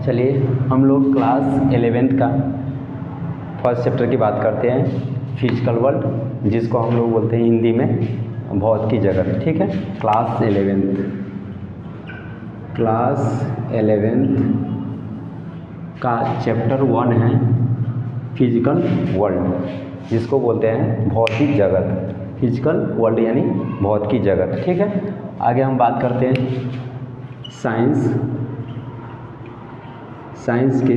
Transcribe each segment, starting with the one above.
चलिए हम लोग क्लास 11th का फर्स्ट चैप्टर की बात करते हैं, फिजिकल वर्ल्ड, जिसको हम लोग बोलते हैं हिंदी में भौत की जगत। ठीक है, क्लास 11th का चैप्टर 1 है फिजिकल वर्ल्ड, जिसको बोलते हैं भौतिक जगत। फिजिकल वर्ल्ड यानी भौत की जगत। ठीक है, आगे हम बात करते हैं साइंस के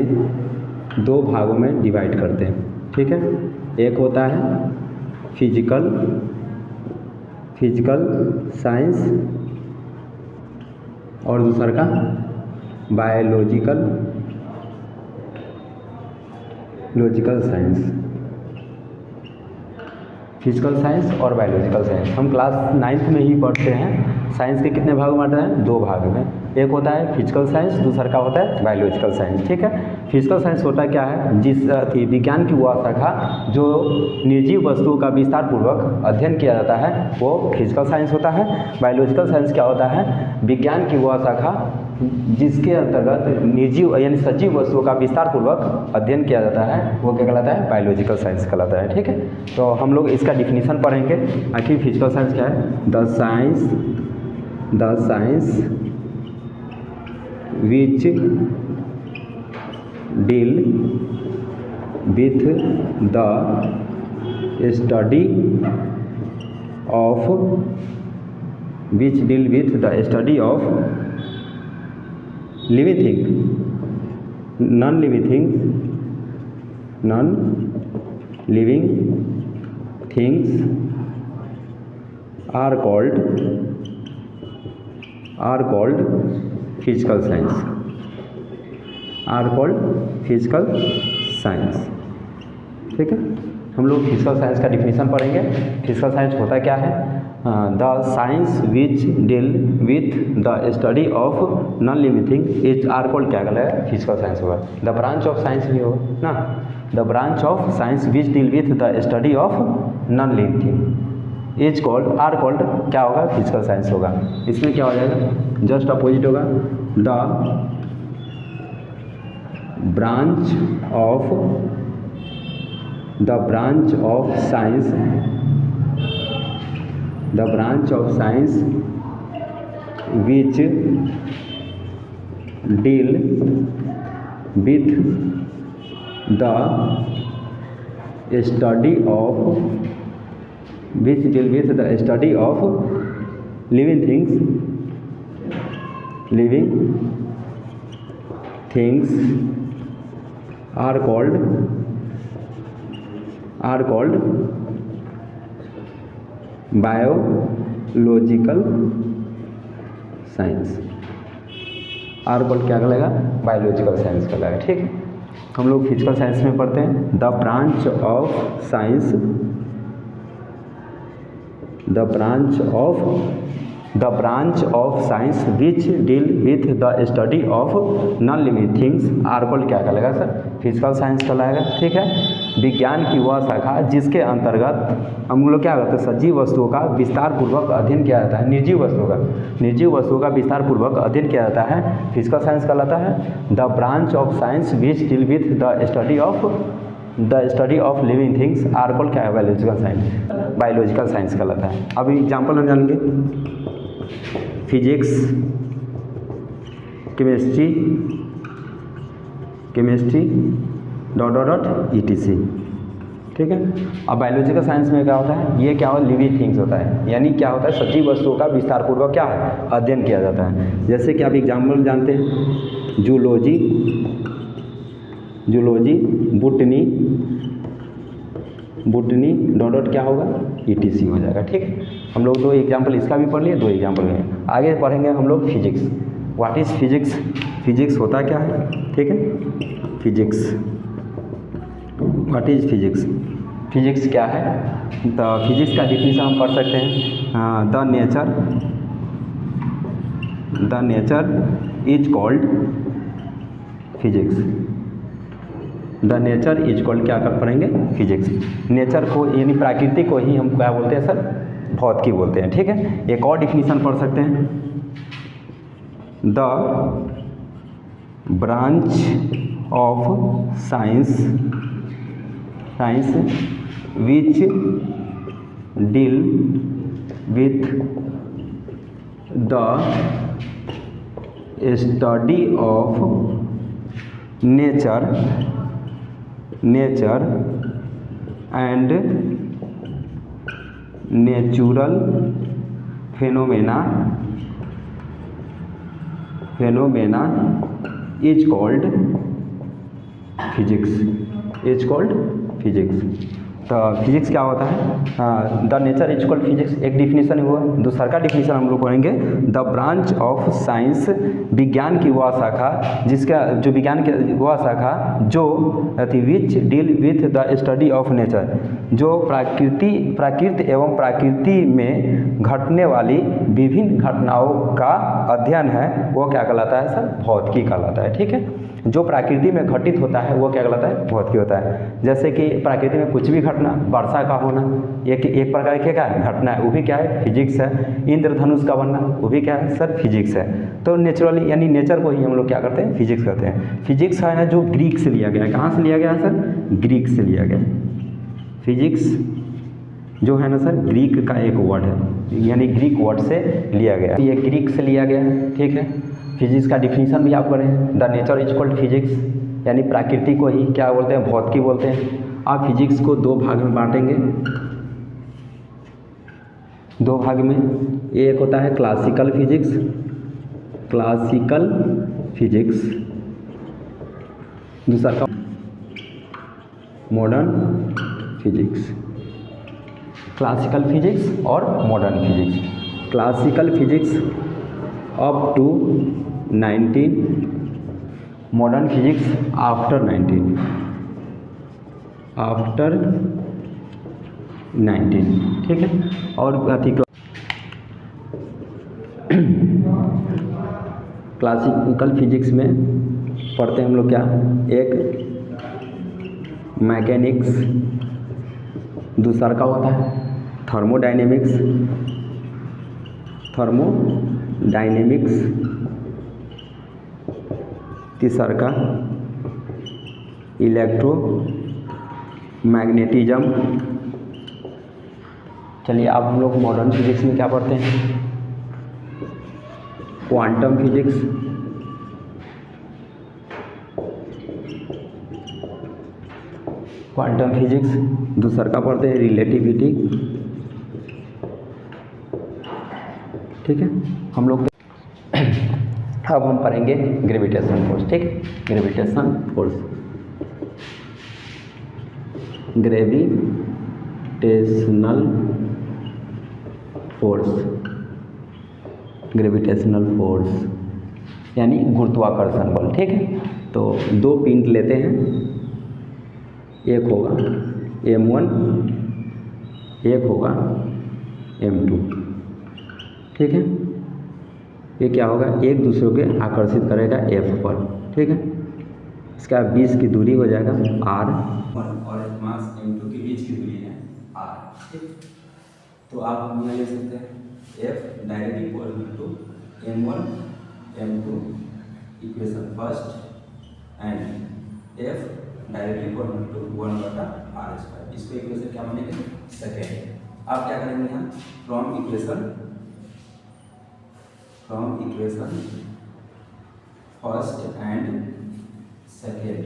दो भागों में डिवाइड करते हैं। ठीक है, एक होता है फिजिकल साइंस और दूसरा का बायोलॉजिकल साइंस। फिजिकल साइंस और बायोलॉजिकल साइंस हम क्लास 9th में ही पढ़ते हैं। साइंस के कितने भाग बांटे हैं? दो भाग में। एक होता है फिजिकल साइंस, दूसरा का होता है बायोलॉजिकल साइंस। ठीक है, फिजिकल साइंस होता क्या है? जिस विज्ञान की वह शाखा जो निर्जीव वस्तुओं का विस्तार पूर्वक अध्ययन किया जाता है वो फिजिकल साइंस होता है। बायोलॉजिकल साइंस क्या होता है? विज्ञान की वह शाखा जिसके अंतर्गत निर्जीव यानी सजीव वस्तुओं का विस्तार पूर्वक अध्ययन किया जाता है वो क्या कहलाता है? बायोलॉजिकल साइंस कहलाता है। ठीक है, तो हम लोग इसका डिफिनीशन पढ़ेंगे। आखिर फिजिकल साइंस क्या है? The science which deal with the study of living things, non-living things are called physical science। ठीक है, हम लोग फिजिकल साइंस का डिफिनीशन पढ़ेंगे। फिजिकल साइंस होता क्या है? The science which deal with the study of non living thing is are called, क्या कहलाएगा? फिजिकल साइंस होगा। द ब्रांच ऑफ साइंस भी होगा ना, the branch of science which deal with the study of non living thing is called are called, क्या होगा? Physical science होगा। इसमें क्या हो जाएगा? जस्ट अपोजिट होगा। The branch of science which deal with the study of living things are called biological science. Are called क्या कहलाएगा? बायोलॉजिकल साइंस कहलाएगा। ठीक है, हम लोग फिजिकल साइंस में पढ़ते हैं। The branch of science which deal with the study of non living things are called, क्या कहलाएगा सर? फिजिकल साइंस कहलाएगा। ठीक है, विज्ञान की वह शाखा जिसके अंतर्गत हम लोग क्या करते हैं? सजीव वस्तुओं का विस्तार पूर्वक अध्ययन किया जाता है। निर्जीव वस्तुओं का विस्तार पूर्वक अध्ययन किया जाता है, फिजिकल साइंस कहलाता है। The branch of science which deal with the study of living things are called, क्या है? बायोलॉजिकल साइंस कहलाता है। अभी एग्जाम्पल हम जानेंगे। Physics, chemistry etc। ठीक है, अब बायोलॉजिकल साइंस में क्या होता है? ये क्या होता है? लिविंग थिंग्स होता है, यानी क्या होता है? सजीव वस्तुओं का विस्तार पूर्वक क्या है? अध्ययन किया जाता है। जैसे कि आप एग्जाम्पल जानते हैं, जूलॉजी, बुटनी क्या होगा? etc हो जाएगा। ठीक है, हम लोग दो एग्जाम्पल इसका भी पढ़ लिए, दो एग्जाम्पल में आगे पढ़ेंगे हम लोग physics. What is physics? Physics होता क्या है? ठीक है, व्हाट इज फिजिक्स? फिजिक्स क्या है? तो फिजिक्स का डिफिनीशन हम पढ़ सकते हैं। The nature is called physics. The nature is called, क्या कर पढ़ेंगे? फिजिक्स। नेचर को यानी प्रकृति को ही हम क्या बोलते हैं सर? भौतिकी बोलते हैं। ठीक है, एक और डिफिनीशन पढ़ सकते हैं। Branch of science which deal with the study of nature and natural phenomena is called physics. तो फिजिक्स क्या होता है? The nature is called physics एक डिफिनीशन हुआ। दूसरा का डिफिनीशन हम लोग पढ़ेंगे, द ब्रांच ऑफ साइंस, विज्ञान की वह शाखा जिसका जो विज्ञान की वह शाखा जो विच deal with the study of nature, जो प्राकृति एवं प्रकृति में घटने वाली विभिन्न घटनाओं का अध्ययन है, वो क्या कहलाता है सर? भौतिकी कहलाता है। ठीक है, जो प्रकृति में घटित होता है वो क्या कहलाता है? भौतिकी होता है। जैसे कि प्रकृति में कुछ भी घटना, वर्षा का होना एक प्रकार की क्या है? घटना है, वो भी क्या है? फिजिक्स है। इंद्रधनुष का बनना, वो भी क्या है सर? फिजिक्स है। तो नेचुरली यानी नेचर को ही हम लोग क्या करते हैं? फिजिक्स कहते हैं। फिजिक्स है ना जो ग्रीक से लिया गया है। कहाँ से लिया गया है सर? ग्रीक से लिया गया। फिजिक्स जो है ना सर, ग्रीक का एक वर्ड है, यानी ग्रीक वर्ड से लिया गया। ये ग्रीक से लिया गया है। ठीक है, फिजिक्स का डिफिनीशन भी आप करें, the nature is called physics, यानी प्रकृति को ही क्या बोलते हैं? भौतिकी बोलते हैं। आप फिजिक्स को दो भाग में बांटेंगे, दो भाग में। एक होता है क्लासिकल फिजिक्स, दूसरा का मॉडर्न फिजिक्स। क्लासिकल फिजिक्स और modern physics. Classical physics up to 19, modern physics after 19। ठीक है, और क्लासिकल फिजिक्स में पढ़ते हैं हम लोग क्या? एक मैकेनिक्स, दूसरा का होता है थर्मोडायनेमिक्स, तीसरा का इलेक्ट्रोमैग्नेटिज्म। चलिए अब हम लोग मॉडर्न फिजिक्स में क्या पढ़ते हैं? क्वांटम फिजिक्स, दूसरा का पढ़ते हैं रिलेटिविटी। ठीक है, हम लोग अब हम पढ़ेंगे ग्रेविटेशनल फोर्स। ठीक है, ग्रेविटेशनल फोर्स, ग्रेविटेशनल फोर्स यानी गुरुत्वाकर्षण बल। ठीक है, तो दो पिंड लेते हैं, एक होगा m1, एक होगा m2। ठीक है, ये क्या होगा? एक दूसरे को आकर्षित करेगा F पर। ठीक है, इसका बीच की दूरी हो जाएगा r, और मास m2 के बीच की दूरी है r। ठीक, तो आप यहाँ ले सकते हैं F directly equal to m1 m2 equation first and F directly equal to 1/r²। इसको इक्वेशन क्या बनेगा? सेकेंड। आप क्या करेंगे यहाँ? From equation first and second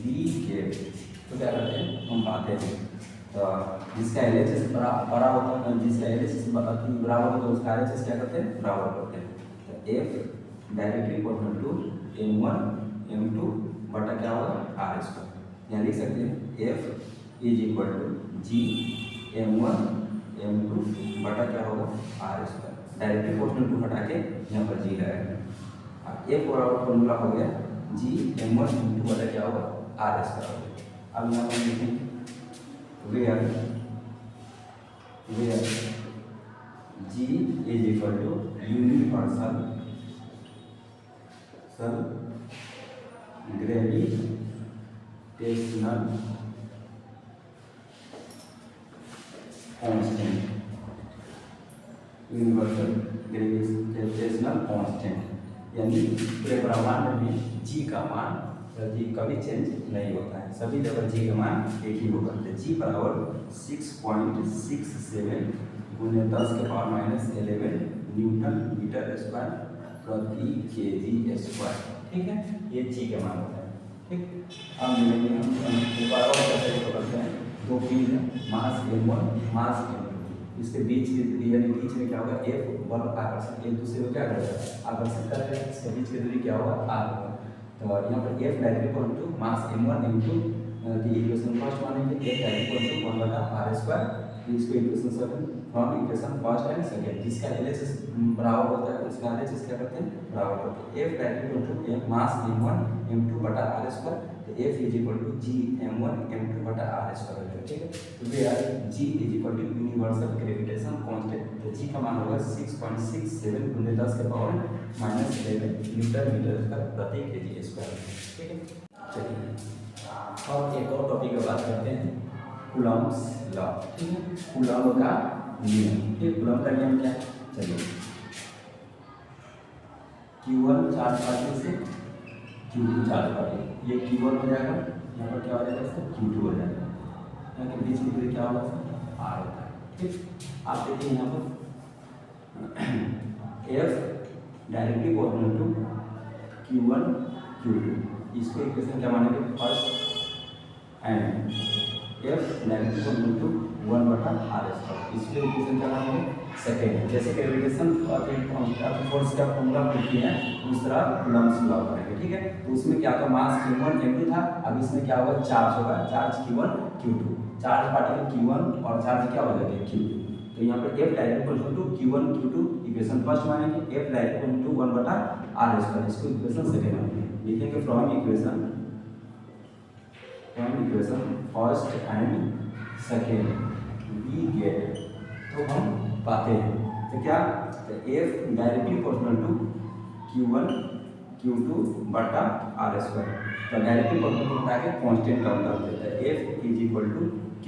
we get, तो क्या करते हैं हम पाते हैं तो जिसका LHS बड़ा होता है, जिसका LHS बराबर होता है उसका RHS क्या करते हैं? बराबर करते हैं। तो F directly equal to m1 m2 बटा क्या होगा? r²। यहाँ लिख सकते हैं F is equal to g m1 m2 बटा क्या होगा? r²। डायरेक्टली इक्वल टू हटा के यहाँ पर g लगाएंगे। अब F बराबर फॉर्मूला हो गया g m1 m2 बटा क्या होगा? r²। अब यहाँ पर लिखेंगे where g is equal to universal gravitational constant, यानी पूरे ब्रह्मांड में जी का मान जी कभी चेंज नहीं होता है, सभी जगह जी का मान एक ही होगा। तो जी बराबर 6.67 गुने 10⁻11 न्यूटन मीटर स्क्वायर प्रति केजी स्क्वायर। ठीक है, ये जी के मान होता है। ठीक, अब मिलेंगे हम बराबर कैसे करते हैं, दो चीज है, मास m1 मास m2, इसके बीच यानी बीच में क्या होगा, एक बल आकर्षण एक दूसरे को क्या करेगा, आकर्षित करेगा, इसके बीच की दूरी क्या होगा, r होगा। तो यहाँ पर f directly equal to mass m1 m2 की इक्वेशन फर्स्ट मानेंगे, f directly equal to 1/r square, इसको equation 7 from equation first and second, जिसका LHS बराबर होता है उसका RHS क्या करते हैं, बराबर करते हैं। f directly equal to mass m1 m2 बटा r स्क्वायर, तो f is equal to g m1 m2 बटा r स्क्वायर हो जाएगा। ठीक है, तो we are g is equal to universal gravitation constant, तो g का मान होगा 6.67 गुने 10⁻11 न्यूटन मीटर प्रति केजी स्क्वायर। ठीक है, चलिए अब एक और टॉपिक की बात करते हैं, कूलम्ब्स लॉ। ठीक है, कूलम्ब का नियम। ठीक, कूलम्ब का नियम क्या है, चलिए Q1 चार्ज पार्टिकल से Q2 चार्ज पार्टिकल, ये Q1 हो जाएगा, यहाँ पर क्या हो जाएगा इसका Q2 हो जाएगा, यहाँ के बीच में दूरी क्या होगा, R होता है। ठीक, आप देखिए यहाँ पर F directly proportional to Q1 Q2, इसको इक्वेशन क्या मानेंगे, first and F directly proportional to 1/r square, इसको इक्वेशन क्या मानेंगे, सेकेंड। जैसे ग्रेविटेशन फोर्स का फॉर्मूला लिखी है उस तरह कूलम्ब्स लॉ करेंगे। ठीक है, तो उसमें क्या था, मास m1 m2 था, अब इसमें क्या होगा, चार्ज होगा, charge q1 q2, charge particle q1 और चार्ज क्या हो जाएगा q2। तो यहाँ पर f direct equal to q1 q2 equation first मानेंगे, f direct equal to 1/r square, इसको इक्वेशन सेकेंड मानेंगे। लिखेंगे from equation first and second we get, तो हम पाते हैं, तो क्या, तो f directly proportional to q1 q2 बटा r स्क्वायर, तो डायरेक्टली प्रोपोर्शनल होता है कांस्टेंट टर्म कर देता है, f is equal to k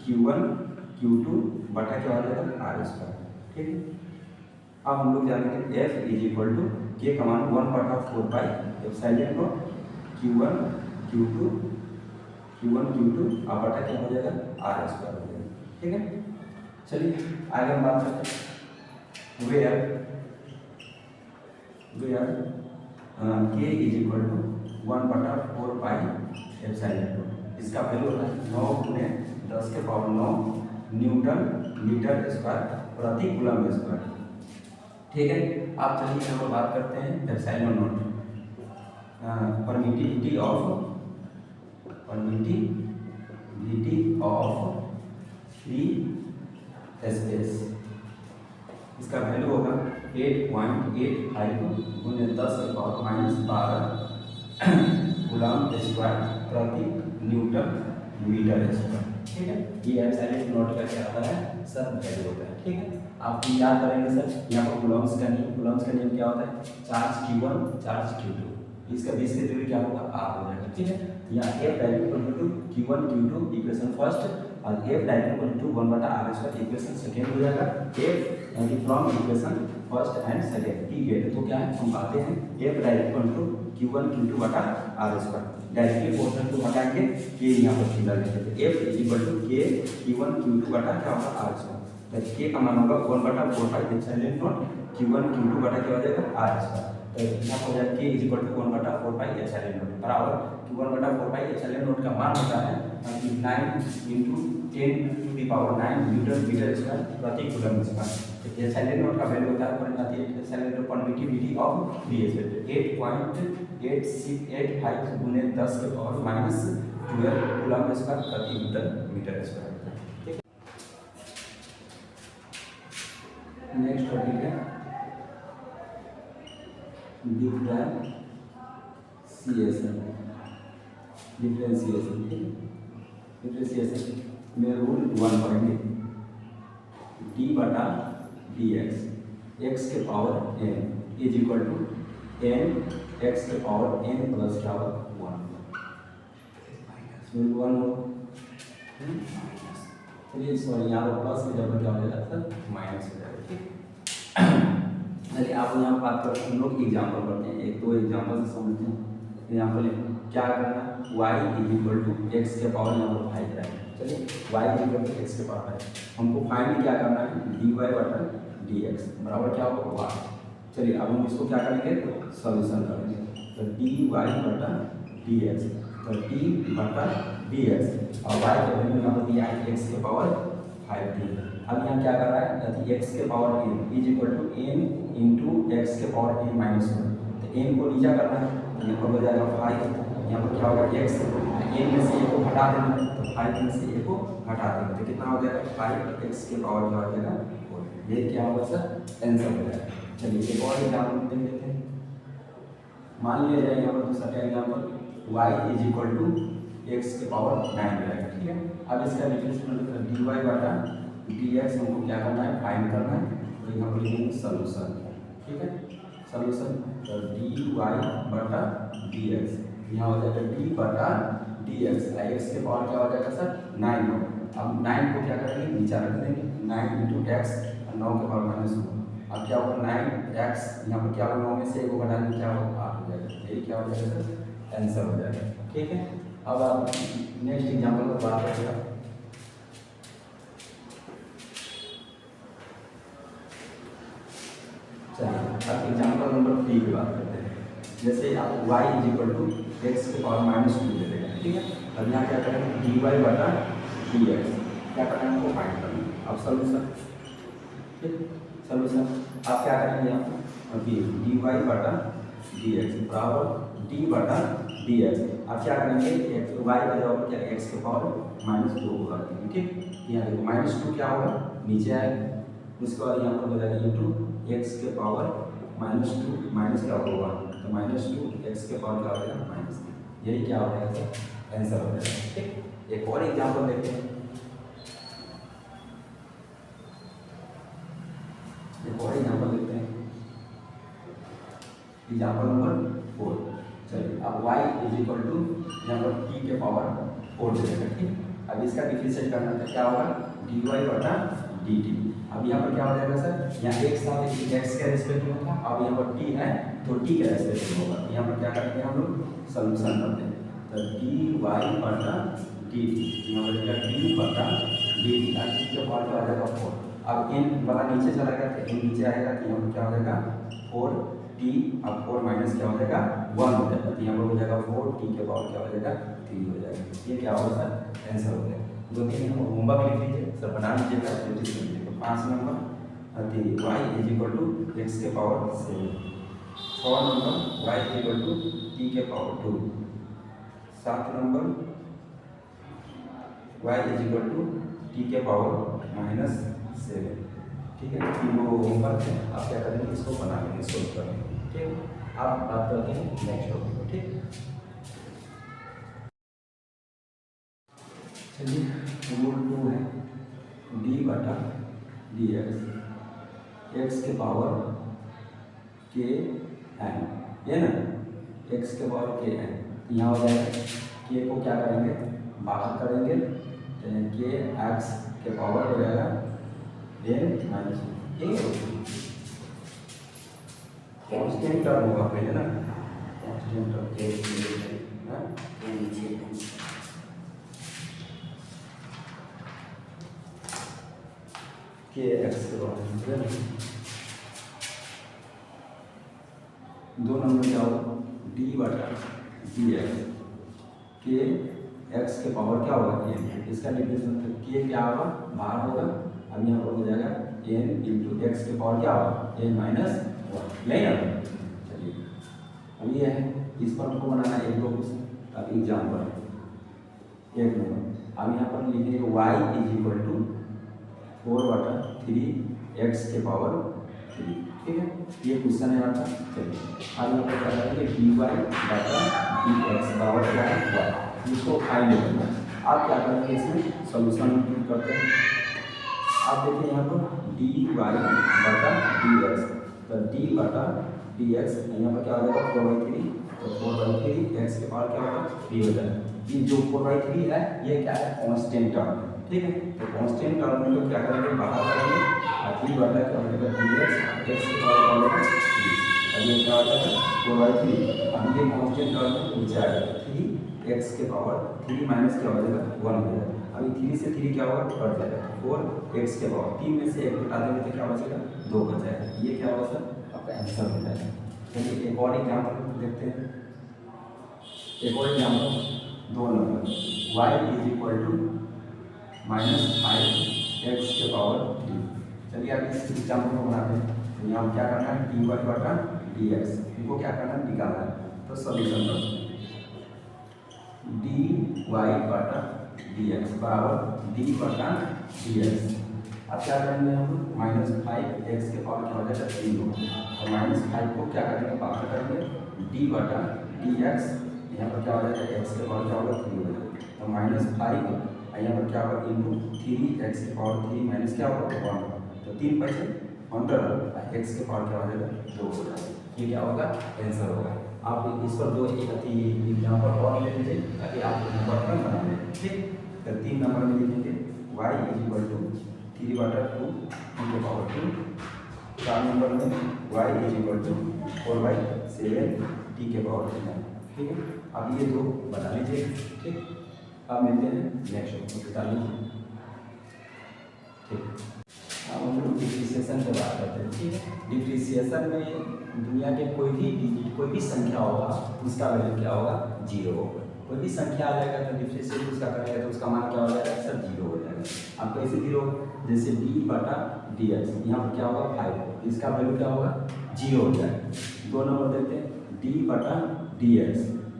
q1 q2 बटा क्या हो जाएगा r स्क्वायर। ठीक है, अब हम लोग जानेंगे f is equal to k का मान 1/4 pi epsilon not q1 q2 अब बटा क्या हो जाएगा, r स्क्वायर हो जाएगा। ठीक है, चलिए आगे हम बात करते हैं, where k is equal to 1/4 pi epsilon nought, इसका वैल्यू होता है 9 गुने 10⁻9 न्यूटन मीटर स्क्वायर प्रति कूलम्ब स्क्वायर। ठीक है, आप चलिए यहाँ पर बात करते हैं epsilon nought, permittivity of free space, इसका वैल्यू होगा 8.85 गुने 10⁻12 कूलम्ब स्क्वायर प्रति न्यूटन मीटर स्क्वायर। ठीक है, ये एप्सिलॉन नॉट का क्या होता है, सर वैल्यू होता है। ठीक है, आप याद करेंगे सर, यहाँ पर कूलम्ब्स का नियम क्या होता है, चार्ज q1 चार्ज q2, इसका बीच की दूरी क्या होगा, r हो जाएगा। ठीक है, यहाँ f direct equal to q1 q2 equation first और f direct equal to 1/r square equation second हो जाएगा। f यानी from equation first and second की गेट, तो क्या है, हम पाते हैं f direct equal to q1 q2 बटा r square, directly proportional to हटाएंगे, k यहाँ पर सीधा लिखेंगे, f is equal to k q1 q2 बटा क्या होगा, r स्क्वायर, तो k का मान होगा 1/4 pi epsilon not q1 q2 बटा क्या हो जाएगा, r स्क्वायर, तो यहाँ हो जाएगा k is equal to 1/4 pi epsilon nought बराबर 1/4 पाई एप्सिलॉन नॉट का मान होता है 9 × 10⁹ न्यूटन मीटर स्क्वायर प्रति कूलम्ब स्क्वायर। तो एप्सिलॉन नॉट का वैल्यू होता है epsilon nought permittivity of free space 8.885 गुने 10⁻12 कूलम्ब स्क्वायर प्रति न्यूटन मीटर स्क्वायर। ठीक है, नेक्स्ट टॉपिक है डिफरेंशिएशन में रूल 1 पढ़ेंगे, d बटा dx x के power n is equal to n x के पावर n प्लस क्या होगा 1 हो, चलिए सॉरी यहाँ पर प्लस में जब क्या हो जाएगा सर माइनस हो जाएगा। ठीक, चलिए आप यहाँ पर बात करते हैं, हम लोग एग्जाम्पल करते हैं, एक दो एग्जाम्पल से समझते हैं। एग्जाम्पल क्या करना है, y is equal to x के पावर यहाँ पर 5 है। चलिए y is equal to x के पावर 5, हमको फाइंड क्या करना है, dy बटा dx बराबर क्या होगा y। चलिए अब हम इसको क्या करेंगे, सॉल्यूशन करेंगे। तो dy बटा dx, तो d बटा dx और y के वैल्यू यहाँ पर दिया है x के पावर 5t। अब यहाँ क्या कर रहा है, x के power n is equal to n into x के पावर n माइनस 1। तो n को नीचा करना है, तो यहाँ पर हो जाएगा 5, यहाँ पर क्या होगा x, n में से a को हटा देना है, तो 5 में से a को हटा देना, तो कितना हो जाएगा 5x के पावर क्या हो जाएगा 4। ये क्या होगा सर, आंसर हो जाएगा। चलिए एक और एग्जाम्पल देख लेते हैं। मान लिया जाए यहाँ पर दूसरा क्या example, y is equal to x के पावर 9 रहेगा, ठीक है। अब इसका डिफरेंस dy बटा dx हमको क्या करना है, फाइंड करना है, तो यहाँ पर लिखेंगे सॉल्यूशन, ठीक है। सॉल्यूशन तो dy बटा dx, यहाँ हो जाएगा d बटा dx, x के पावर क्या हो जाएगा सर 9 हो। अब 9 को क्या करेंगे, नीचा रख देंगे, 9 इंटू एक्स और 9 के पावर माइनस 1। अब क्या होगा 9x, यहाँ पर क्या होगा 9 में से 1 को घटाएंगे, क्या होगा 8 हो जाएगा, यही क्या हो जाएगा सर, आंसर हो जाएगा, ठीक है। अब आप नेक्स्ट एग्जाम्पल पर बात करेंगे। चलिए अब एग्जाम्पल नंबर 3 की बात करते हैं। जैसे आप y is equal to x के पावर माइनस 2 दे देगा, ठीक है। अब यहाँ क्या करेंगे, dy बटा dx क्या करना है, हमको फाइंड करना है। अब सॉल्यूशन, ठीक, सॉल्यूशन आप क्या करेंगे, यहाँ पर dy बटा dx बराबर d बटा dx। आप क्या करेंगे, y का जवाब क्या, x के पावर माइनस 2 होगा, ठीक। यहाँ देखो माइनस 2 क्या होगा, नीचे आएगा, उसके बाद यहाँ पर हो जाएगा इंटू एक्स के पावर माइनस 2, माइनस क्या होगा, तो माइनस 2 एक्स के पावर क्या हो जाएगा माइनस 2, यही क्या हो जाएगा सर, आंसर हो जाएगा, ठीक। एक और एग्जाम्पल देखते हैं, एक और एग्जाम्पल देखते हैं, एग्जाम्पल नंबर 4। चलिए अब y इज इक्वल टू यहाँ पर t के पावर 4 दे देगा, ठीक। अब इसका डिफरेंशिएट करना था, क्या होगा dy बटा dt। अब यहाँ पर क्या हो जाएगा सर, यहाँ एक साथ x के रेस्पेक्ट में था, अब यहाँ पर t है तो t के रेस्पेक्ट में होगा। यहाँ पर क्या करते हैं हम लोग, सॉल्यूशन करते हैं, तो dy बटा dt, यहाँ पर d बटा dt का t के पावर क्या हो जाएगा 4। अब n बड़ा नीचे चला गया तो n नीचे आएगा, तो यहाँ पर क्या हो जाएगा 4t, अब 4 माइनस क्या हो जाएगा 1 हो जाएगा, तो यहाँ पर हो जाएगा 4t के पावर क्या हो जाएगा 3 हो जाएगा। ये क्या होगा सर, आंसर हो जाएगा। 2-3 हम होमवर्क लिख लीजिए सर, बना लीजिएगा, 5 number y is equal to x के power 7, 6 number y is equal to t के power 2, 7 number y is equal to t के पावर माइनस 7, ठीक है। तीनों होमवर्क है, आप क्या करेंगे, इसको बना लेंगे, सोल्व करेंगे, ठीक। आप बात करते हैं नेक्स्ट टॉपिक पर, ठीक। चलिए रूल 2 है, d बटा dx x के पावर k n, ये ना x के पावर k n, यहाँ हो जाएगा k को क्या करेंगे, बाहर करेंगे, k x के पावर हो जाएगा n माइनस, ये कांस्टेंट टर्म होगा पहले ना, कांस्टेंट टर्म के नीचे के एक्स के बारे में 2 नंबर क्या होगा, डी बटा डी एक्स, के एक्स के पावर क्या होगा एन, इसका डिफरेंस के क्या होगा बाहर होगा, अब यहाँ पर हो जाएगा एन इंटू एक्स के पावर क्या होगा एन माइनस 1, नहीं ना। चलिए अब ये है, इस पर हमको बनाना है एक दो क्वेश्चन। अब एग्जाम्पल 1 नंबर, अब यहाँ पर लिखेंगे y इज इक्वल टू 4 बटा 3 एक्स के पावर 3, ठीक है, ये क्वेश्चन है आपका। चलिए अब यहाँ पर क्या करेंगे dy बटा dx बराबर क्या है y, इसको फाइंड करना है। आप क्या करेंगे, इसमें सॉल्यूशन करते हैं। आप देखिए यहाँ पर dy बटा dx, तो d बटा dx यहाँ पर क्या हो जाएगा 4/3, तो 4/3 x के पावर क्या होगा 3 हो जाएगा। ये जो 4/3 है ये क्या है, कांस्टेंट टर्म है, ठीक है। तो कांस्टेंट टर्म को क्या करेंगे, बाहर करेंगे और 3 बटा क्या हो जाएगा dx, x की पावर क्या हो जाएगा 3, अब ये क्या हो जाएगा 4/3। अब ये कांस्टेंट टर्म नीचे आ जाएगा 3x के पावर 3 माइनस क्या हो जाएगा 1 हो जाएगा। अभी 3 से 3 क्या होगा कट जाएगा, 4x के पावर 3 में से 1 घटा देंगे तो क्या बचेगा 2 बच जाएगा। ये क्या होगा सर आपका आंसर हो जाएगा। चलिए एक और एग्जाम्पल देखते हैं। एक और example 2 number y is equal to -5x के पावर 3। चलिए अब इस एग्जाम्पल को बनाते हैं। तो यहाँ क्या करना है dy बटा dx, इनको क्या करना है निकालना है। तो सॉल्यूशन करते हैं dy बटा dx बराबर d बटा dx। अब क्या करेंगे हम -5x के पावर क्या हो जाएगा 3 होगा। तो -5 को क्या करेंगे बाहर करेंगे d बटा dx, यहाँ पर क्या हो जाएगा x के पावर क्या होगा 3 हो जाएगा। तो -5 यहाँ पर क्या होगा इंटू 3x के पावर 3 माइनस क्या होगा 1, तो 3 बचे अंदर x के पावर क्या हो जाएगा 2 हो जाएगा। ये क्या होगा आंसर होगा। आप इस पर 2 एग्जाम्पल और ले लीजिए ताकि आप नंबर पर बना लें। ठीक, तो 3 नंबर में लिखेंगे y इज इक्वल टू 3 बटा 2 के पावर 2। 4 नंबर में y is equal to 4/7 t के पावर 9। ठीक है, अब ये 2 बना लीजिए। ठीक, अब मिलते हैं नेक्स्ट क्वेश्चन बता लीजिए। ठीक, अब हम लोग डिप्रिसिएशन की बात करते हैं। ठीक है, डिप्रिसिएशन में दुनिया के कोई भी संख्या होगा उसका वैल्यू क्या होगा 0 होगा। कोई भी संख्या आ जाएगा तो डिप्रिसिएशन उसका करेगा तो उसका मान क्या हो जाएगा सर 0 हो जाएगा। अब कैसे 0, जैसे d बटा dx, यहाँ पर क्या होगा 5, इसका वैल्यू क्या होगा 0 हो जाएगा। 2 नंबर देते हैं d बटा dx,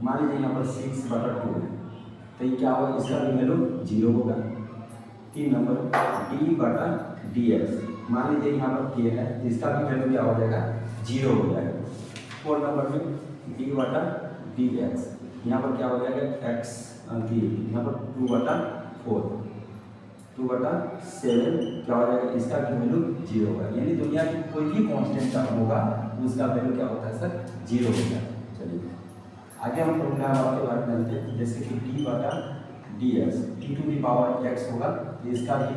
मान लीजिए यहाँ पर 6 बटा 2 है तो ये क्या होगा इसका भी वैल्यू 0 होगा। 3 नंबर d बटा dx, मान लीजिए यहाँ पर k है इसका भी वैल्यू क्या हो जाएगा 0 हो जाएगा। 4 नंबर में d बटा dx, यहाँ पर क्या हो जाएगा x, यहाँ पर 2 बटा 4, 2 बटा 7 क्या हो जाएगा इसका भी वैल्यू 0 होगा। यानी दुनिया की कोई भी कांस्टेंट टर्म होगा उसका वैल्यू क्या होता है सर 0 हो जाएगा। चलिए आगे हम फॉर्मूला आपके बारे में जानते हैं। जैसे कि d बटा dx, e to the power x होगा, इसका भी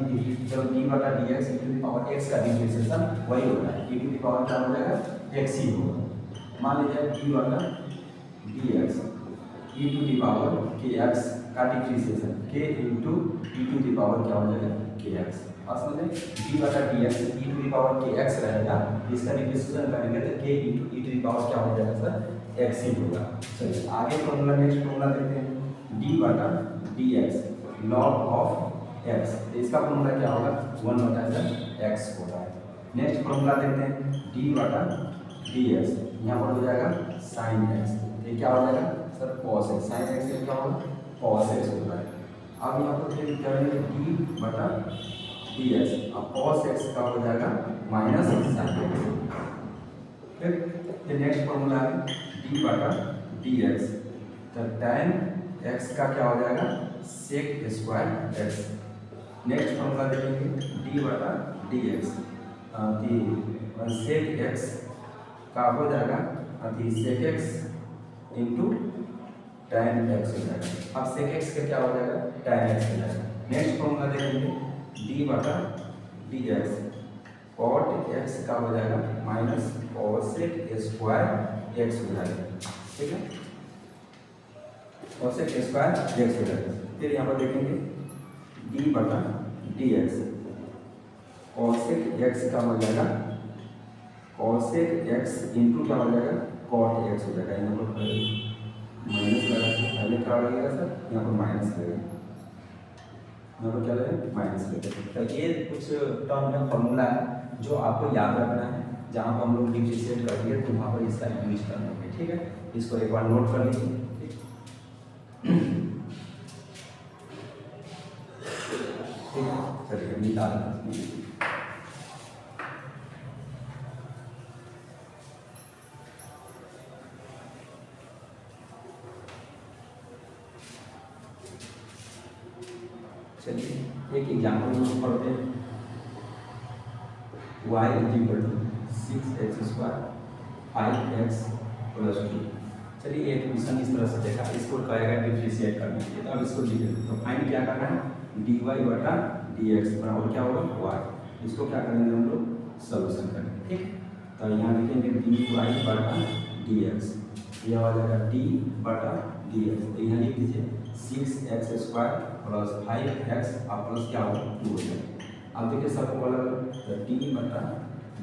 जब d बटा dx e to the power x का डिफरेंशिएशन वही होता है, e टू दी पावर क्या हो जाएगा x ही होगा। मान लीजिए d बटा dx e to the power kx का differentiation k into e to the power क्या हो जाएगा kx। और समझे d बटा dx e to the power kx रहेगा, इसका डिफरेंशिएशन करेंगे तो k into e to the power क्या हो जाएगा सर x ही होगा। चलिए आगे फॉर्मूला नेक्स्ट फॉर्मूला देखते हैं d बटा dx log ऑफ x, इसका फॉर्मूला क्या होगा 1 बटा x होता है। नेक्स्ट फॉर्मूला देखते हैं d बटा dx, यहाँ पर हो जाएगा sin x, ये क्या हो जाएगा sir cos x, sin x क्या होगा cos x होता है। अब यहाँ पर करेंगे d बटा dx, अब cos x का हो जाएगा माइनस sin x। फिर नेक्स्ट फॉर्मूला है d बटा dx, तो tan x का क्या हो जाएगा sec square x। Next formula देखेंगे d बटा dx, sec x का हो जाएगा sec x into tan x हो जाएगा। अब sec x का क्या हो जाएगा tan x हो जाएगा। नेक्स्ट फॉर्मूला देखेंगे d बटा dx, cot x का हो जाएगा माइनस cosec स्क्वायर x हो जाएगा। ठीक है, cosec स्क्वायर x हो जाएगा। फिर यहाँ पर देखेंगे d बटा dx, cosec x का हो जाएगा cosec x इंटू क्या हो जाएगा cot x हो जाएगा। यहाँ पर माइनस लगा, पहले क्या लगेगा सर यहाँ पर माइनस लगेगा, यहाँ पर क्या लगेगा माइनस लगेगा। तो ये कुछ टर्म में फॉर्मूला है जो आपको याद रखना है, जहाँ पर हम लोग डिफरेंशिएट करेंगे तो वहाँ पर इसका यूज करना है। ठीक है, इसको एक बार नोट कर लीजिए। ठीक है, चलिए निकाल चलिए एक एग्जाम्पल पढ़ते हैं। y is equal to 6x square 5x plus 2। चलिए एक क्वेश्चन इस तरह से देखा, इसको कहेगा डिफरेंशिएट करने के लिए, तो अब इसको लिखे तो फाइंड क्या करना है डी वाई बटा डी एक्स बराबर क्या होगा वाई। इसको क्या करेंगे हम लोग सोल्यूशन करेंगे, ठीक। तो यहाँ लिखेंगे डी वाई बटा डी एक्स, यह हो जाएगा डी बटा डी एक्स। तो यहाँ लिख दीजिए 6x² प्लस 5x और प्लस क्या होगा 2 हो जाएगा। अब देखिए सबको अलग, तो डी बटा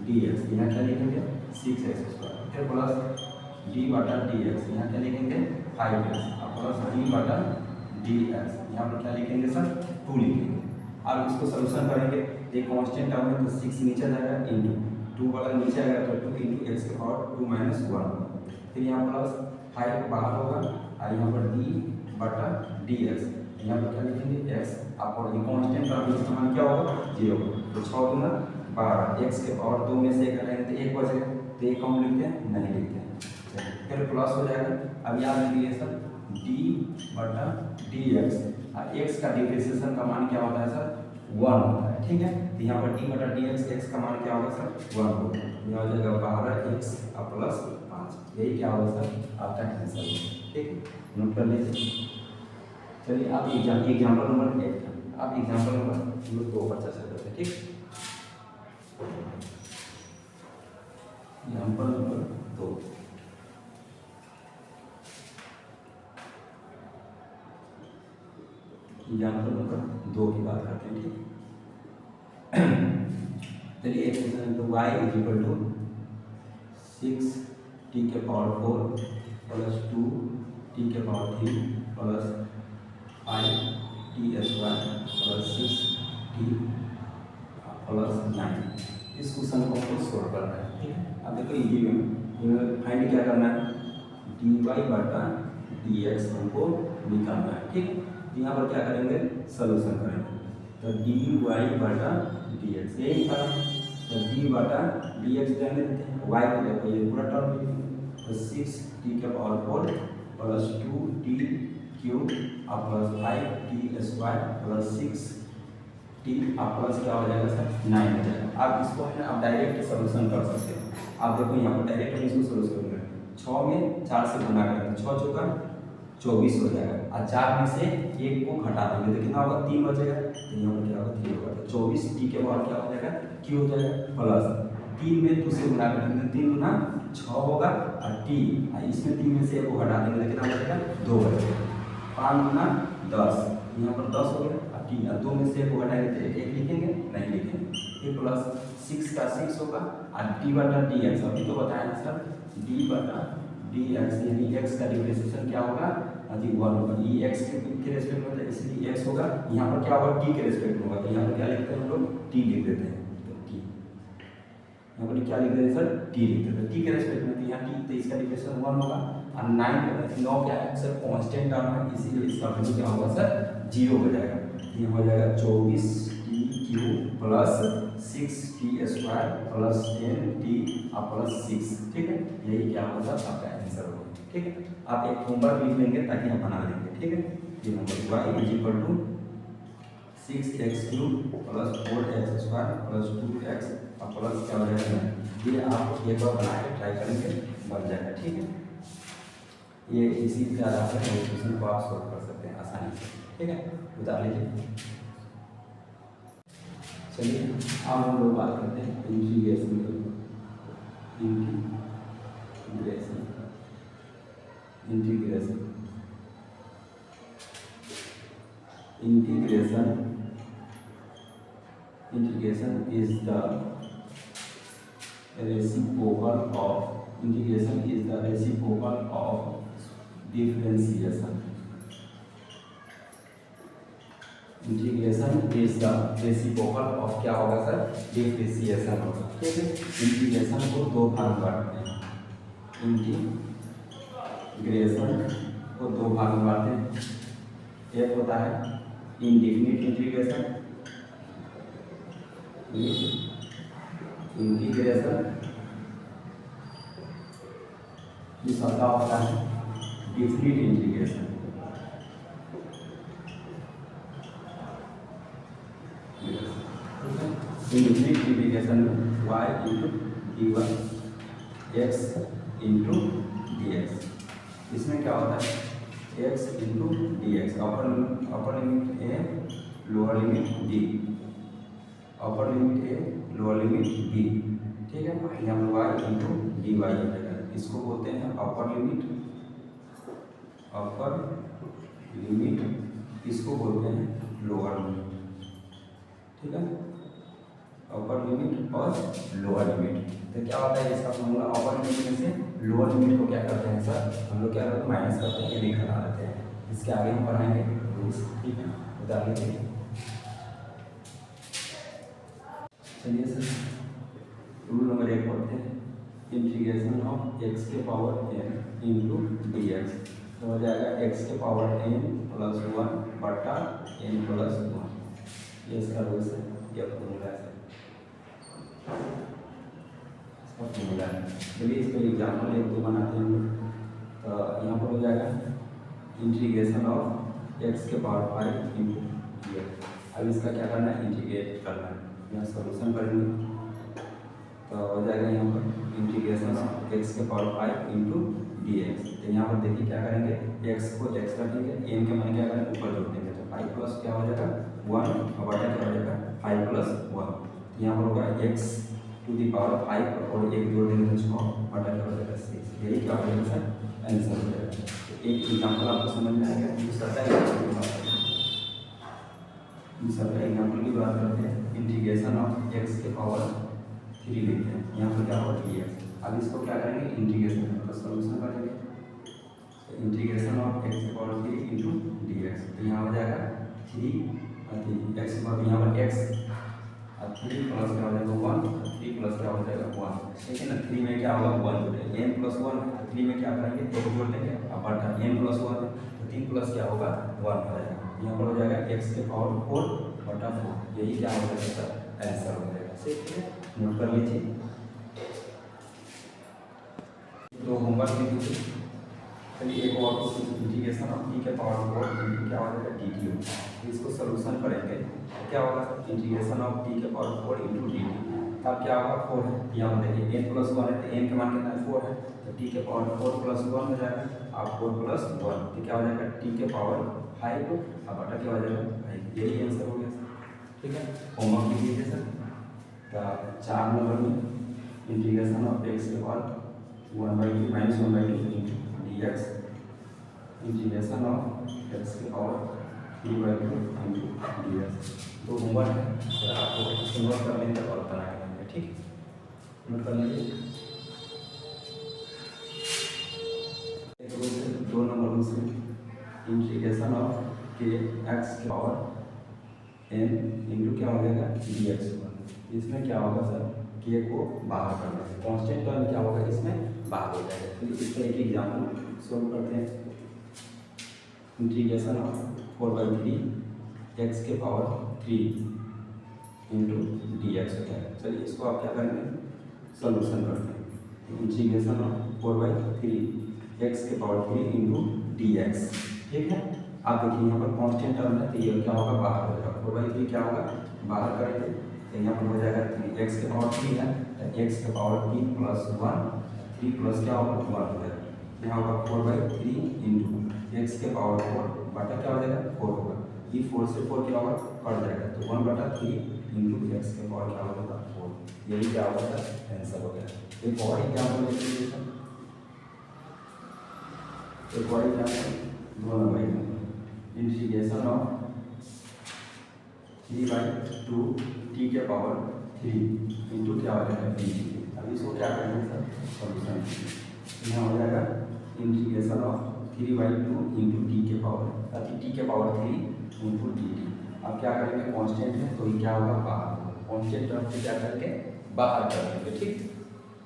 डी एक्स यहाँ क्या लिखेंगे 6x², फिर प्लस डी बटा डी एक्स यहाँ क्या लिखेंगे 5x और प्लस डी बटा डी एक्स यहाँ पर क्या लिखेंगे सर 2 लिखेंगे। अब इसको सोल्यूशन करेंगे, ये कांस्टेंट टर्म है तो 6 नीचे जाएगा इंटू 2 वाला नीचे आएगा तो 2 इंटू एक्स के पावर 2 माइनस 1, फिर यहाँ प्लस 5 बाहर होगा और यहाँ पर डी बटा डी एक्स यहाँ पर क्या लिखेंगे एक्स और ये कांस्टेंट टर्म इसका मान क्या होगा 0। तो 6 दूना 12, एक्स के पावर 2 में से 1 हटाएंगे तो 1 बचेगा, तो ये कम लिखते हैं नहीं लिखते हैं, फिर प्लस हो जाएगा। अब याद रखिए सर डी बटा डी एक्स और एक्स का डिफरेंशिएशन का मान क्या होता है सर 1 होता है, ठीक है। तो यहाँ पर डी बटा डी एक्स का मान क्या होगा सर 1 होगा, यहाँ हो जाएगा 12x और प्लस 5, यही क्या होगा सर आपका आंसर, ठीक। नोट कर लीजिए। चलिए आप एग्जाम्पल नंबर 1 आप एग्जाम्पल नंबर 2 पर चर्चा करते हैं, ठीक। एग्जाम्पल नंबर 2, एग्जाम्पल नंबर 2 की बात करते हैं, ठीक। चलिए एक क्वेश्चन तो y is equal to 6t के पावर 4 प्लस 2t के power 3 plus 5t² plus 6t plus 9। इस क्वेश्चन को हमको सोल्व करना है, ठीक है। अब देखो इजी फाइंड क्या करना है dy बटा dx हमको निकालना है, ठीक। यहाँ पर क्या करेंगे सोल्यूशन करेंगे, तो dy बटा dx यही था, तो d बटा dx जाने देते हैं, y को देखो ये पूरा टर्म लिखेंगे, तो 6t के पावर 4 प्लस 2t क्यूब और प्लस 5t² प्लस 6t और प्लस क्या हो जाएगा सर 9 हो जाएगा। आप इसको है ना आप डायरेक्ट सोल्यूशन कर सकते हो। आप देखो यहाँ पर डायरेक्ट हम इसको सोल्यूशन करेंगे, 6 में 4 से गुना करेंगे, 6 चौका 24 हो जाएगा और 4 में से 1 को घटा देंगे तो कितना होगा 3 बचेगा, तो यहाँ पर क्या होगा 3 होगा, तो 24 टी के बाद क्या हो जाएगा q हो जाएगा प्लस 3 में 2 से गुना करेंगे, 3 गुना 6 होगा और टी इसमें 3 में से 1 को घटा देंगे तो कितना बचेगा 2 बचेगा, 5 गुना 10 यहाँ पर 10 हो गया और टी 2 में से 1 को घटाएंगे तो 1 लिखेंगे नहीं लिखेंगे, फिर प्लस 6 का 6 होगा और डी बटा डी एक्स अभी तो बताया सर डी बटा डी एक्स यानी एक्स का डिफरेंशिएशन क्या होगा अभी 1 होगा, ये एक्स के रेस्पेक्ट में इसलिए एक्स होगा, यहाँ पर क्या होगा टी के रेस्पेक्ट में होगा, तो यहाँ पर क्या लिखते हैं हम लोग टी लिख देते हैं, तो टी यहाँ पर क्या लिख देते हैं सर टी लिख देते हैं, टी के रेस्पेक्ट में, तो यहाँ टी तो इसका डिफरेंशिएशन 1 होगा और 9 क्या है सर कांस्टेंट टर्म है इसीलिए इसका वैल्यू क्या होगा सर 0 हो जाएगा, ये हो जाएगा 24t³ plus 6t² plus 10t और प्लस 6, ठीक है। यही क्या होगा आपका आंसर होगा, ठीक है। आप एक होमवर्क लिख लेंगे ताकि आप बना लेंगे, ठीक है। ये number y is equal to 6x³ plus 4x² plus 2x और प्लस क्या हो जाएगा, ये आप एक बार बना के ट्राई करेंगे बन जाएगा, ठीक है। ये इसी के आधार पर क्वेश्चन को आप सॉल्व कर सकते हैं आसानी से, ठीक है। उतार लीजिए। चलिए अब हम लोग बात करते हैं इंटीग्रेशन की। Integration is the reciprocal of differentiation। Integration is the reciprocal of क्या होगा सर डिफरेंशिएशन होगा, ठीक है। इंटीग्रेशन को 2 भाग में बांटते हैं, इंटीग्रेशन को 2 भाग में बांटते हैं, एक होता है इंडेफिनिट इंटीग्रेशन, दूसरा होता है डेफिनिट इंटीग्रेशन। इंडेफिनिट इंटीग्रेशन में y into dy x into dx, इसमें क्या होता है x into d x, upper limit a lower limit b, upper limit a, lower limit b, ठीक है। यहाँ पर वाई इंटू डी वाई हो जाएगा, इसको बोलते हैं अपर लिमिट, अपर लिमिट, इसको बोलते हैं लोअर लिमिट, ठीक है। अपर लिमिट और लोअर लिमिट, तो क्या होता है इसका फॉर्मूला, अपर लिमिट में से लोअर लिमिट को क्या करते हैं सर, हम लोग क्या करते हैं माइनस करते हैं, ये निकाल देते हैं। इसके आगे हम पढ़ाएंगे रूल्स, ठीक है। उदाहरण देखिए, चलिए सर रूल नंबर 1 पढ़ते हैं, इंटीग्रेशन ऑफ एक्स के power n into d x, तो हो जाएगा एक्स के पावर एन प्लस 1 बटा एन प्लस 1, ये इसका रूल्स है, ये फॉर्मूला है, इसका फॉर्मूला है। चलिए इस पर एग्जाम्पल 1-2 बनाते हैं। तो यहाँ पर हो जाएगा इंटीग्रेशन ऑफ एक्स के पावर 5 इंटू डी एक्स, अब इसका क्या करना है, इंटीग्रेट करना है, यहाँ सोल्यूशन करेंगे तो हो जाएगा यहाँ पर इंटीग्रेशन ऑफ एक्स के पावर 5 इंटू डी एक्स। तो यहाँ पर देखिए क्या करेंगे, एक्स को एक्स रखेंगे, एन के मान क्या करेंगे ऊपर जोड़ देंगे, तो 5 प्लस क्या हो जाएगा 1 और बटा क्या हो जाएगा 5 प्लस 1, तो यहाँ पर होगा एक्स टू दी पावर 5 और एक जोड़ देंगे तो 6 बटा क्या हो जाएगा 6, यही क्या हो जाएगा सर आंसर हो जाएगा। तो एक एग्जाम्पल आपको समझ में आएगा, दूसरा एग्जाम्पल की बात करते हैं, इंटीग्रेशन ऑफ एक्स के पावर 3 लेते हैं, यहाँ पर क्या होगा डी एक्स, अब इसको क्या करेंगे इंटीग्रेशन का सॉल्यूशन करेंगे, तो इंटीग्रेशन ऑफ एक्स के पावर 3 इंटू डी एक्स, तो यहाँ हो जाएगा 3 एक्स पर यहाँ पर एक्स और 3 प्लस क्या हो जाएगा 1, 3 प्लस क्या हो जाएगा 1, ठीक है ना। 3 में क्या होगा 1 जोड़े, एन प्लस 1, 3 में क्या करेंगे 1 जोड़ देंगे, अब बटा एन प्लस 1 तो 3 प्लस क्या होगा 1 हो जाएगा, यहाँ पर हो जाएगा एक्स के पावर 4 बटा 4, यही क्या हो जाएगा सर आंसर हो जाएगा, ठीक है। नोट कर लीजिए, तो होमवर्क लिख लीजिए। चलिए एक और इंटीग्रेशन ऑफ टी के पावर 4 इंटू क्या हो जाएगा डी टी होगा, इसको सोल्यूशन करेंगे क्या होगा इंटीग्रेशन ऑफ टी के पावर 4 इंटू डी टी, तब क्या होगा 4 है, यहाँ पर देखिए एन प्लस 1 है तो एन के मान कितना है 4 है, तो टी के पावर 4 प्लस 1 हो जाएगा, आप 4 प्लस 1 तो क्या हो जाएगा टी के पावर 5 अब बटा क्या हो जाएगा 5, यही आंसर हो गया सर, ठीक है। होमवर्क लिख लीजिए सर। तो 4 नंबर में इंटीग्रेशन ऑफ एक्स के power 1/2 minus 1/2 into d x, integration of x के पावर 3/2 इंटू डी एक्स, तो होमवर्क है तो आपको होमवर्क कर लेंगे और बना के लेंगे, ठीक है। नोट कर लीजिए, 2 नंबर से इंटीग्रेशन ऑफ के एक्स के पावर एन इंटू क्या हो जाएगा डी एक्स, इसमें क्या होगा सर के को बाहर करना है, कांस्टेंट टर्म क्या होगा इसमें बाहर हो जाएगा, तो इस तरह की एग्जाम्पल सोल्व करते हैं। इंटीग्रेशन ऑफ 4/3 एक्स के पावर 3 इंटू डी एक्स होता है, चलिए इसको आप क्या करेंगे सोल्यूशन करते हैं। इंटीग्रेशन ऑफ 4/3 एक्स के पावर 3 इंटू डी एक्स, ठीक है। आप देखिए यहाँ पर कांस्टेंट टर्म है तो ये क्या होगा बाहर हो जाएगा, 4/3 क्या होगा बाहर करेंगे तो यहाँ पर हो जाएगा 3 एक्स के पावर 3 है तो एक्स के पावर 3 प्लस 1, 3 प्लस क्या होगा 1 हो जाएगा, यहाँ होगा 4/3 इंटू एक्स के पावर 4 बटा क्या हो जाएगा 4 होगा, ये 4 से 4 क्या होगा कट जाएगा, तो 1/3 इंटू एक्स के पावर क्या होगा 4, यही क्या होगा आंसर हो गया। एक और एग्जाम्पल देखिए, एक और example 2 number integration of 3/2 T के पावर 3 इंटू क्या हो जाएगा डी टी, अब इसको क्या करेंगे सर सॉल्यूशन, यहाँ हो जाएगा इंटीग्रेशन ऑफ 3/2 इंटू टी के पावर टी के पावर 3 इंटू डी टी, अब क्या करेंगे कांस्टेंट है तो ये क्या होगा बाहर होगा, कांस्टेंट टर्म से क्या करेंगे बाहर कर देंगे, ठीक।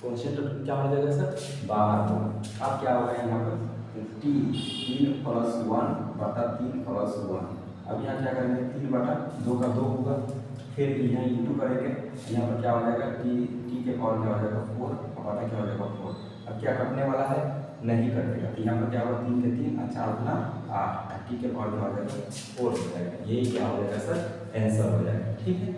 कांस्टेंट टर्म क्या हो जाएगा सर बाहर होगा, अब क्या होगा यहाँ पर टी 3 प्लस 1 बटा 3 प्लस 1, अब यहाँ क्या करेंगे 3 बटा 2 का 2 होगा, फिर यहाँ इंटू करेंगे, यहाँ पर क्या हो जाएगा टी के पावर क्या हो जाएगा 4 और बटा क्या हो जाएगा 4, अब क्या कटने वाला है नहीं कटेगा, तो यहाँ पर क्या होगा 3 के 3 और 4 गुना 8, टी के पावर क्या हो जाएगा 4 हो जाएगा, यही क्या हो जाएगा सर आंसर हो जाएगा, ठीक है।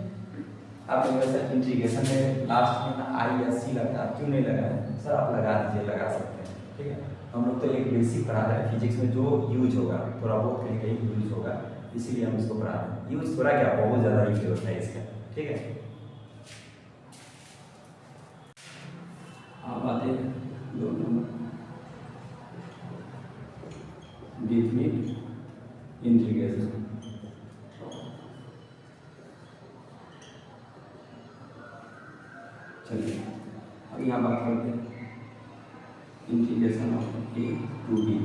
अब सर इंटीग्रेशन में लास्ट में ना आई या सी लगता है, क्यों नहीं लगा है सर आप लगा दीजिए, लगा सकते हैं, ठीक है। हम लोग तो एक बेसिक पढ़ा रहे हैं फिजिक्स में जो यूज होगा थोड़ा बहुत कहीं कहीं यूज होगा, इसीलिए हम इसको पढ़ा रहे हैं। यूज थोड़ा क्या बहुत ज़्यादा यूज होता है इसका, ठीक है। आप आते हैं 2 नंबर डिफिनिट इंटीग्रेशन। चलिए अब यहाँ बात करते हैं integration of a to b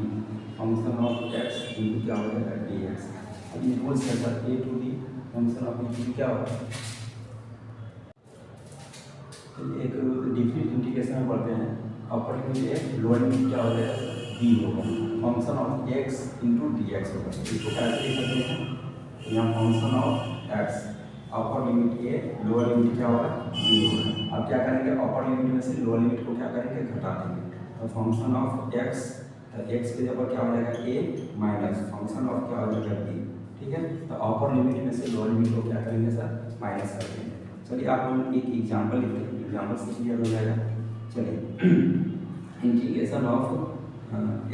function of x into क्या हो जाएगा डी एक्स। अब ये बोल सकता है ए टू बी फंक्शन ऑफ ए क्या होगा। एक डिफिनिट इंटीग्रेशन में पढ़ते हैं, अपर लिमिट ए लोअर लिमिट क्या हो जाएगा बी होगा, function of x into d x होगा। इसको कैसे लिख सकते हैं, यहाँ function of x upper limit a lower limit क्या होगा बी होगा। अब क्या करेंगे, अपर लिमिट में से लोअर लिमिट को क्या करेंगे घटा देंगे, तो फंक्शन ऑफ एक्स, तो एक्स के जगह क्या हो जाएगा ए माइनस फंक्शन ऑफ क्या हो जाएगा बी, ठीक है। तो अपर लिमिट में से लोअर लिमिट को क्या करेंगे सर माइनस कर देंगे। चलिए आप हम एक एग्जाम्पल लिखते हैं, एग्जाम्पल से क्लियर हो जाएगा। चलिए इंटीग्रेशन ऑफ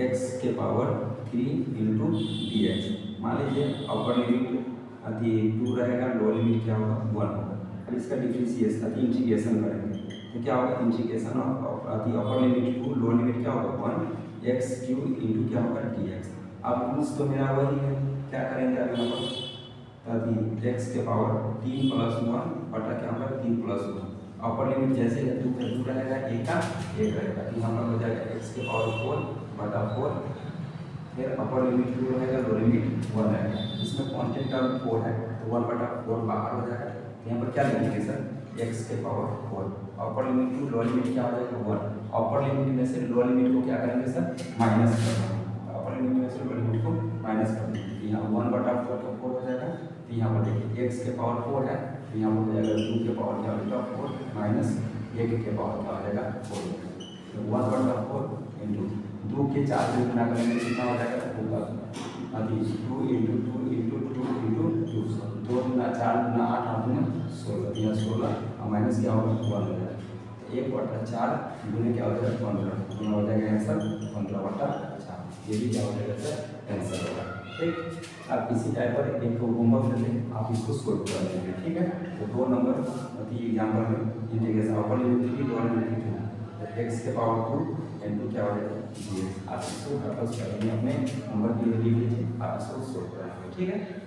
एक्स के पावर 3 इंटू डी एक्स। मान लीजिए अपर लिमिट अति 2 रहेगा, लोअर लिमिट क्या होगा 1 होगा। अब इसका डिफरेंशिएशन अति इंटीग्रेशन करेंगे तो क्या होगा, इंटीग्रेशन ऑफ अति upper limit to lower limit क्या होगा 1 एक्स क्यू इंटू क्या होगा डी एक्स। अब रूल्स तो मेरा वही है, क्या करेंगे अभी यहाँ पर अति एक्स के पावर 3 प्लस 1 बटा क्या होगा 3 प्लस 1। अपर लिमिट जैसे 2 का 2 रहेगा, ए का 1 रहेगा, तो यहाँ पर हो जाएगा एक्स के पावर 4 बटा 4, फिर अपर लिमिट 2 रहेगा, लोअर लिमिट 1 रहेगा। इसमें कांस्टेंट टर्म 4 है तो 1 बटा 4 बाहर हो जाएगा। तो यहाँ पर क्या लिखेंगे सर एक्स के power 4, upper limit 2 lower limit क्या हो जाएगा 1। अपर लिमिट में से लोअर लिमिट को क्या करेंगे सर माइनस कर देंगे, अपर लिमिट में से लोअर लिमिट को माइनस कर देंगे। तो यहाँ 1 बटा 4 का 4 हो जाएगा। तो यहाँ पर देखिए एक्स के पावर 4 है, तो यहाँ पर हो जाएगा 2 के पावर क्या हो जाएगा 4 माइनस 1 के पावर क्या हो जाएगा 4। तो 1 बटा 4 इंटू 2 के 4 से गुना करेंगे कितना हो जाएगा 2 का अभी 2 इंटू 2 इंटू 2 इंटू 2, 2 गुना 4 गुना 8 8 गुना 16, यह 16 और माइनस क्या होगा 1 हो जाएगा। 1 बटा 4 गुने क्या हो जाएगा 15, यह हो जाएगा आंसर 15 बटा 4। ये भी क्या हो जाएगा सर आंसर होगा, ठीक। आप इसी टाइप पर एक होमवर्क देते हैं, आप इसको सोल्व कर लेंगे, ठीक है। तो 2 नंबर एग्जाम्पल में इंटीग्रेशन अपर लिमिट की लोअर लिमिट की एक्स के पावर 2 इंटू क्या हो जाएगा डी एक्स। आप इसको प्रैक्टिस करेंगे, अपने नंबर की लिख लीजिए, आप इसको सोल्व करेंगे, ठीक है।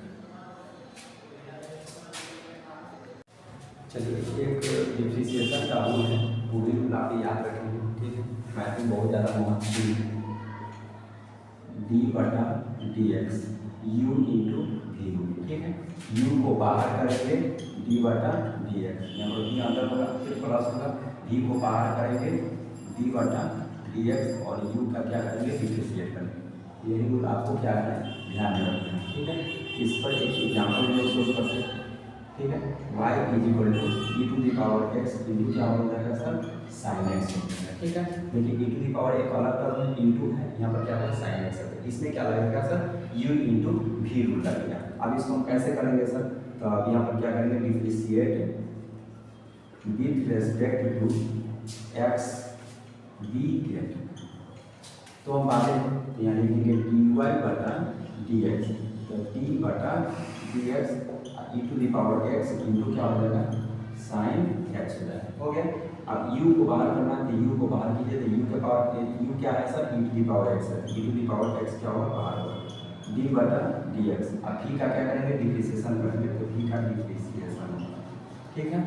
चलिए एक डिफरेंशिएशन का रूल है, पूरी रूल आप याद रखेंगे, ठीक है। मैथ में बहुत ज़्यादा महत्वपूर्ण है। डी बटा d x u into v u, ठीक है। यू को बाहर करेंगे डी बटा डी एक्स, यहाँ पर डी अंदर होगा फिर प्लस होगा, डी को बाहर करेंगे डी बटा डी एक्स और यू का क्या करेंगे डिफरेंशिएट करेंगे। यही रूल आपको क्या है ध्यान में रखना है, ठीक है। इस पर एक एग्जाम्पल में सोल्व करते हैं, ठीक है। y is equal to e to the power x into क्या हो जाएगा सर साइन एक्स हो जाएगा, ठीक है। देखिए ई टू दी पावर एक अलग टर्म इंटू है, यहाँ पर क्या है साइन एक्स है, इसमें क्या लगेगा sir u into v rule लगेगा। अब इसको हम कैसे करेंगे सर, तो अब यहाँ पर क्या करेंगे differentiate with respect to x वी के, तो हम बातें यहाँ लिखेंगे डी वाई बटा डी एक्स, तो डी बटा d x e to the power x into क्या हो जाएगा साइन एक्स हो जाएगा, हो गया। अब u को बाहर करना है, तो u को बाहर कीजिए, तो u के पावर u क्या है sir e to the power x है, e to the power x क्या होगा बाहर होगा डी बटा डी एक्स। अब v का क्या करेंगे डिफरेंशिएशन करेंगे, तो v का डिफरेंशिएशन होगा, ठीक है।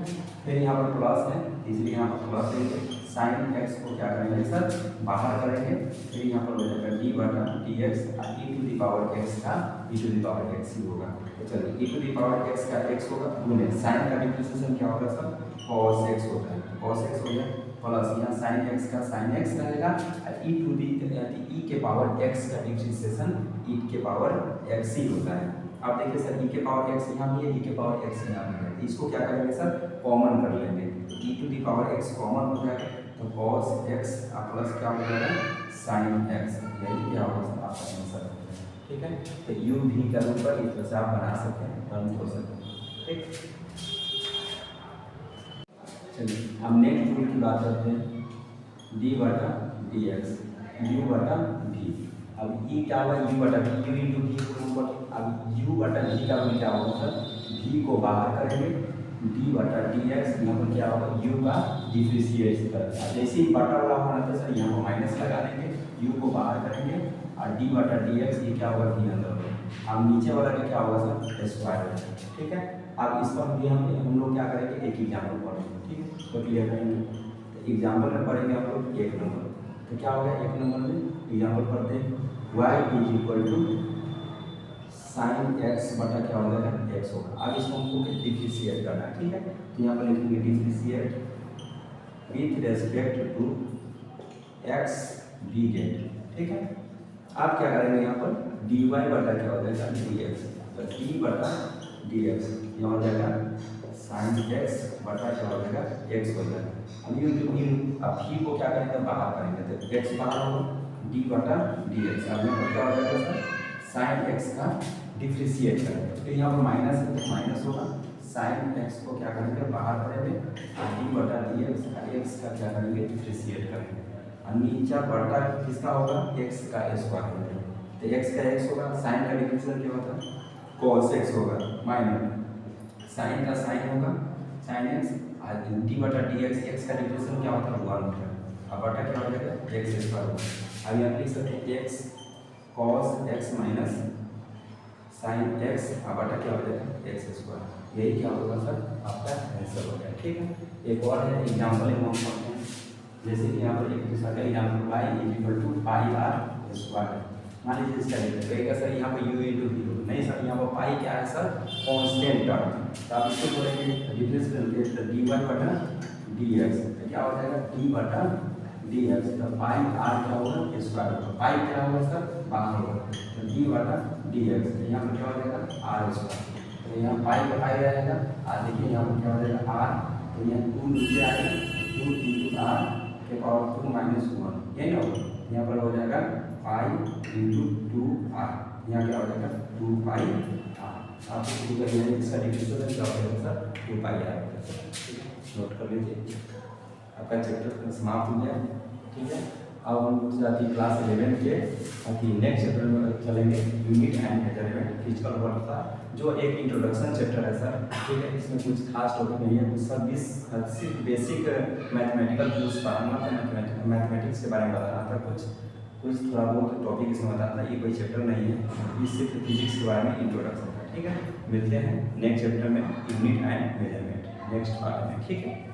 फिर यहाँ पर प्लस है, इसलिए यहाँ पर प्लस देंगे, साइन एक्स को क्या करेंगे सर बाहर करेंगे, फिर यहाँ पर हो जाएगा डी बटा d x e to the power x का e to the power x ही होगा। तो चलिए e to the power x का एक्स होगा गुने साइन का डिफरेंशिएशन क्या होगा सर cos x होता है, cos x हो गया प्लस यहाँ साइन एक्स का साइन एक्स रहेगा ई टू दी ई के पावर एक्स का डिफरेंशिएशन ई के पावर एक्स ही होता है। आप देखिए सर ई के पावर एक्स यहाँ भी है, ई के पावर एक्स यहाँ भी है, इसको क्या करेंगे सर कॉमन कर लेंगे, e to the power x common हो जाएगा, तो cos x प्लस क्या हो जाएगा साइन एक्स, यही क्या होगा सर आपका आंसर, ठीक है। तो u भी का रूप पर इस तरह से आप बना सकते हैं, टर्म हो सकते हैं, ठीक। चलिए हम नेक्स्ट रूल की बात करते हैं, d बटा डी एक्स यू बटा v। अब e क्या हुआ u बटा v, u इंटू v को रूट अब u बटा v का वैल्यू क्या होगा सर, v को बाहर करेंगे, d बटा dx, यहाँ पर क्या होगा u का डिफ्रेंशिएट करेंगे। जैसे ही बटा वाला होना था सर यहाँ पर माइनस लगा देंगे, u को बाहर करेंगे और d बटा dx ये क्या होगा v अंदर होगा। अब नीचे वाला का क्या होगा सर स्क्वायर होगा, ठीक है। अब इस पर भी हम लोग क्या करेंगे, एक एग्जाम्पल पढ़ेंगे, ठीक है, तो क्लियर करेंगे। तो एग्जाम्पल में पढ़ेंगे हम लोग एक नंबर, तो क्या होगा एक नंबर में एग्जाम्पल पढ़ते हैं, y is equal to sine x बटा क्या हो जाएगा एक्स होगा। अब इसको हमको डिफ्रेंशिएट करना है, ठीक है। तो यहाँ पर लिखेंगे differentiate with respect to x d get, ठीक है। आप क्या करेंगे यहाँ पर dy बटा क्या हो जाएगा dx, तो d बटा dx यहाँ हो जाएगा साइन एक्स बटा क्या हो जाएगा एक्स हो जाएगा। अब v को क्या करेंगे बाहर करेंगे, तो x बाहर होगा d बटा dx। अब यहाँ पर क्या हो जाएगा सर साइन एक्स का डिफ्रेंशिएट करेंगे, तो यहाँ पर माइनस है तो माइनस होगा, साइन एक्स को क्या करेंगे बाहर करेंगे, d बटा dx एक्स का क्या करेंगे डिफ्रेंशिएट करेंगे। और नीचे बटा किसका होगा x का स्क्वायर होगा, तो x का x होगा, साइन का डिफ्रेंशिएट क्या होता है cos x होगा, माइनस साइन का साइन होगा साइन x, और d बटा dx x का डिफ्रेंशिएट क्या होता है 1 होता है, और बटा क्या हो जाएगा x स्क्वायर होगा। अब यहाँ लिख सकते हैं x cos x minus sine x और बटा क्या हो जाएगा x स्क्वायर, यही क्या होगा सर आपका आंसर हो जाएगा, ठीक है। एक और है एग्जाम्पल हम पढ़ते हैं, जैसे कि यहाँ पर एक दूसरा का example y is equal to pi r square, मान लीजिए इसका लिखा सर यहाँ पर u इंटू v, नहीं सर यहाँ पर पाई क्या है सर कांस्टेंट टर्म, तो आप इसको बोलेंगे डिफरेंस करेंगे तो dy बटा dx, तो क्या हो जाएगा d बटा dx, तो पाई आर क्या होगा स्क्वायर होगा, पाई क्या होगा सर बाहर होगा, तो d बटा dx, तो यहाँ पर क्या हो जाएगा आर स्क्वायर, तो यहाँ पाई का पाई रहेगा, और देखिए यहाँ पर क्या हो जाएगा आर, तो यहाँ 2 नीचे आएगा 2 इंटू आर के पावर 2 माइनस 1, यही ना होगा, यहाँ पर हो जाएगा पाई इंटू 2r, यहाँ क्या हो जाएगा 2 पाई आर। आपको शुरू करना है इसका डिफरेंशिएट क्या हो जाएगा सर 2 पाई आर, नोट कर लीजिए। आपका चैप्टर समाप्त हो गया, ठीक है। अब हम जाती क्लास 11 के नेक्स्ट चैप्टर में चलेंगे, unit and measurement physical work का, जो एक इंट्रोडक्शन चैप्टर है सर, ठीक है। इसमें कुछ खास टॉपिक नहीं है, कुछ सब सिर्फ बेसिक मैथमेटिकल टूल्स पढ़ाना था, मैथमेटिक्स के बारे में बताना था, कुछ थोड़ा बहुत टॉपिक इसमें बताना था, ये कोई चैप्टर नहीं है, ये सिर्फ फिजिक्स के बारे में इंट्रोडक्शन था, ठीक है। मिलते हैं नेक्स्ट चैप्टर में unit and measurement next part में, ठीक है।